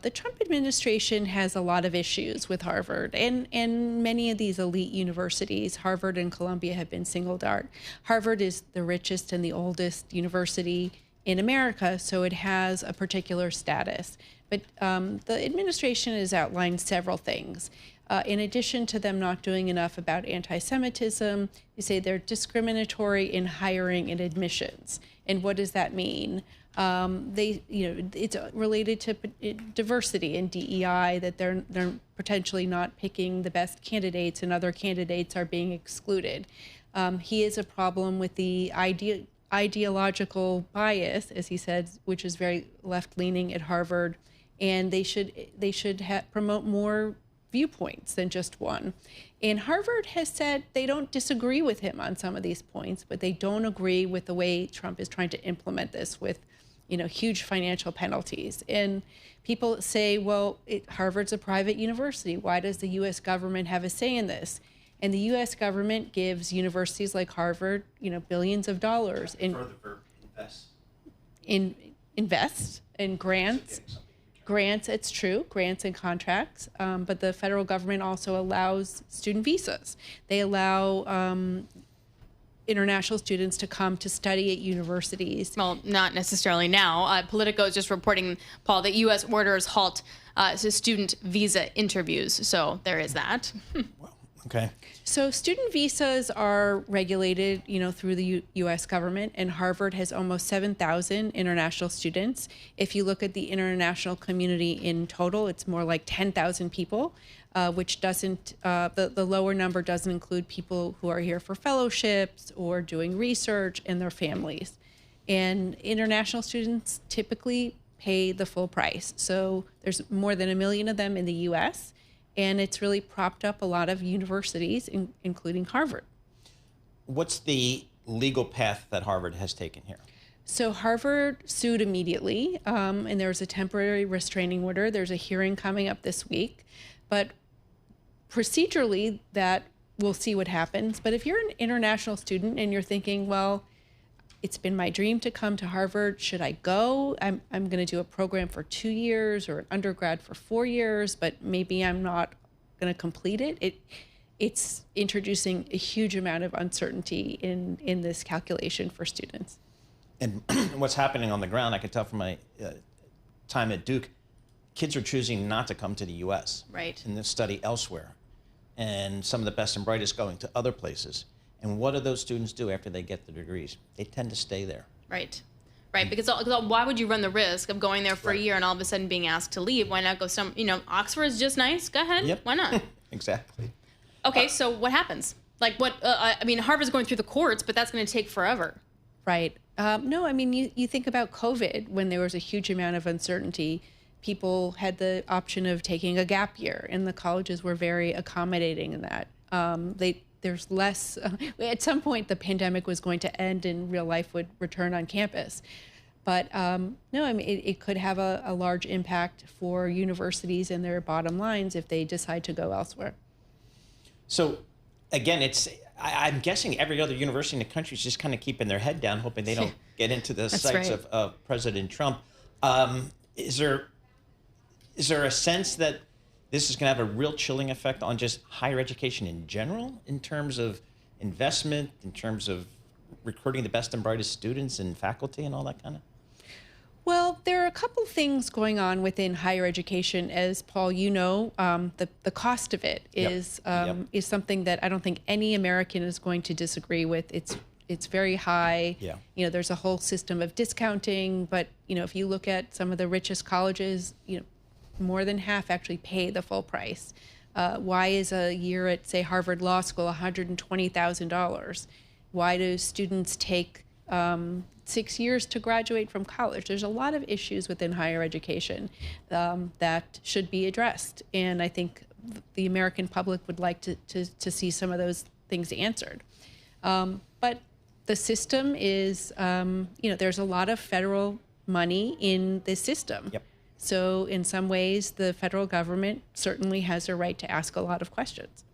The Trump administration has a lot of issues with Harvard, and many of these elite universities, Harvard and Columbia, have been singled out. Harvard is the richest and the oldest university in America, so it has a particular status. But the administration has outlined several things. In addition to them not doing enough about anti-Semitism, you say they're discriminatory in hiring and admissions. And what does that mean? It's related to diversity and DEI, that they're potentially not picking the best candidates and other candidates are being excluded. He has a problem with the ideological bias, as he said, which is very left-leaning at Harvard, and they should promote more viewpoints than just one. And Harvard has said they don't disagree with him on some of these points, but they don't agree with the way Trump is trying to implement this with, huge financial penalties. And people say, well, Harvard's a private university. Why does the U.S. government have a say in this? And the U.S. government gives universities like Harvard, billions of dollars invest in grants. Grants, it's true, grants and contracts, but the federal government also allows student visas. They allow international students to come to study at universities. Well, not necessarily now. Politico is just reporting, Paul, that U.S. orders halt to student visa interviews. So there is that. Well, okay. So student visas are regulated, through the U.S. government, and Harvard has almost 7,000 international students. If you look at the international community in total, it's more like 10,000 people, which doesn't, the lower number doesn't include people who are here for fellowships or doing research and their families. And international students typically pay the full price. So there's more than 1 million of them in the U.S., and it's really propped up a lot of universities, including Harvard. What's the legal path that Harvard has taken here? So Harvard sued immediately, and there was a temporary restraining order. There's a hearing coming up this week. But procedurally, that we'll see what happens. But if you're an international student and you're thinking, well, it's been my dream to come to Harvard. Should I go? I'm going to do a program for 2 years or an undergrad for 4 years, but maybe I'm not going to complete it. It's introducing a huge amount of uncertainty in this calculation for students. And what's happening on the ground, I can tell from my time at Duke, kids are choosing not to come to the U.S. Right. And study elsewhere. And some of the best and brightest going to other places. And what do those students do after they get their degrees? They tend to stay there. Right. Right. Because why would you run the risk of going there for a year and all of a sudden being asked to leave? Why not go Oxford is just nice. Go ahead. Yep. Why not? Exactly. Okay. So what happens? Like what? Harvard's going through the courts, but that's going to take forever. Right. No, you think about COVID when there was a huge amount of uncertainty. People had the option of taking a gap year, and the colleges were very accommodating in that. There's less, at some point the pandemic was going to end and real life would return on campus. But it could have a large impact for universities and their bottom lines if they decide to go elsewhere. So again, I'm guessing every other university in the country is just kind of keeping their head down, hoping they don't get into the sights right. of President Trump. Is there a sense that this is going to have a real chilling effect on just higher education in general, in terms of investment, in terms of recruiting the best and brightest students and faculty and all that kind of? Well, there are a couple things going on within higher education. As Paul, the cost of it is something that I don't think any American is going to disagree with. It's very high. Yeah. There's a whole system of discounting, but if you look at some of the richest colleges, more than half actually pay the full price. Why is a year at, say, Harvard Law School $120,000? Why do students take 6 years to graduate from college? There's a lot of issues within higher education that should be addressed. And I think the American public would like to see some of those things answered. But the system is, there's a lot of federal money in this system. Yep. So in some ways, the federal government certainly has a right to ask a lot of questions.